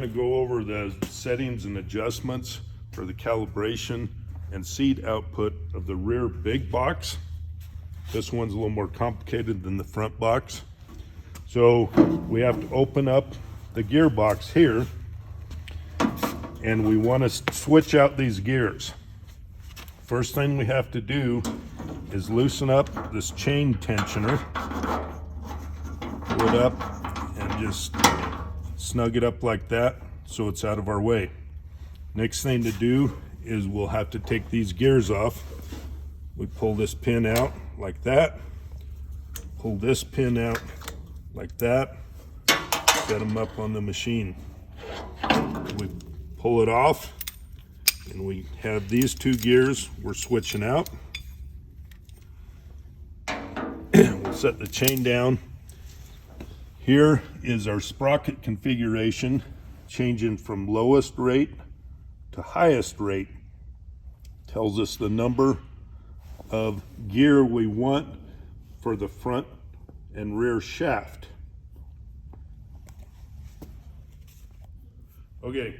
going to go over the settings and adjustments for the calibration and seed output of the rear big box. This one's a little more complicated than the front box. So we have to open up the gearbox here, and we want to switch out these gears. First thing we have to do is loosen up this chain tensioner, pull it up, and just snug it up like that so it's out of our way. Next thing to do is we'll have to take these gears off. We pull this pin out like that, pull this pin out like that, set them up on the machine. We pull it off, and we have these two gears we're switching out. We'll set the chain down. Here is our sprocket configuration, changing from lowest rate to highest rate. Tells us the number of gear we want for the front and rear shaft. Okay,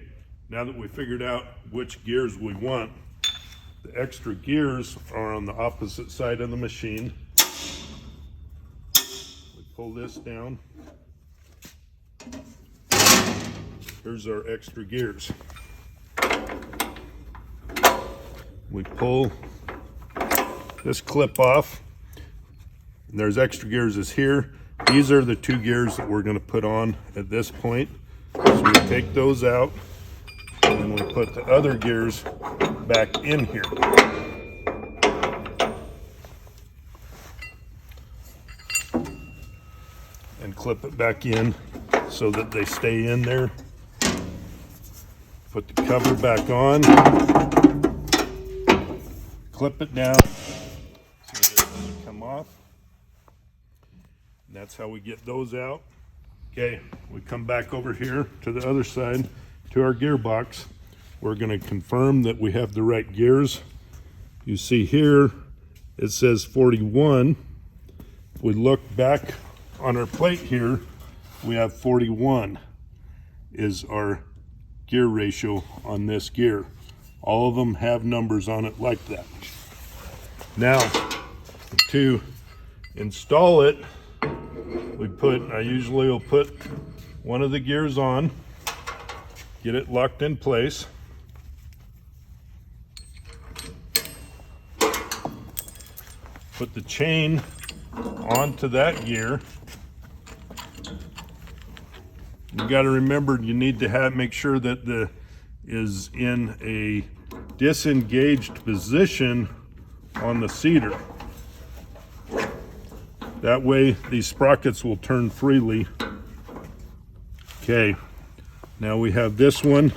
now that we figured out which gears we want, the extra gears are on the opposite side of the machine. We pull this down. Here's our extra gears. We pull this clip off, and there's extra gears is here. These are the two gears that we're going to put on at this point. So we take those out, and then we put the other gears back in here. And clip it back in so that they stay in there. Put the cover back on. Clip it down so that it doesn't come off. And that's how we get those out. Okay, we come back over here to the other side to our gearbox. We're going to confirm that we have the right gears. You see here it says 41. If we look back on our plate here, we have 41 is our gear ratio on this gear. All of them have numbers on it like that. Now, to install it, I usually will put one of the gears on, get it locked in place. Put the chain onto that gear. You got to remember, you need to make sure that is in a disengaged position on the seeder. That way these sprockets will turn freely. Okay, now we have this one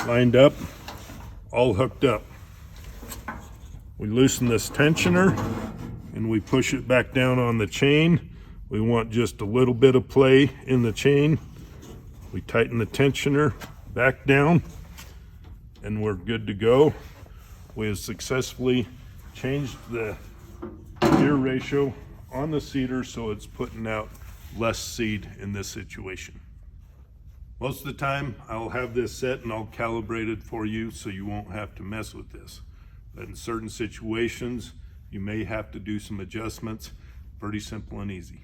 lined up, all hooked up. We loosen this tensioner and we push it back down on the chain. We want just a little bit of play in the chain. We tighten the tensioner back down and we're good to go. We have successfully changed the gear ratio on the seeder so it's putting out less seed in this situation. Most of the time I'll have this set and I'll calibrate it for you so you won't have to mess with this. But in certain situations you may have to do some adjustments. Pretty simple and easy.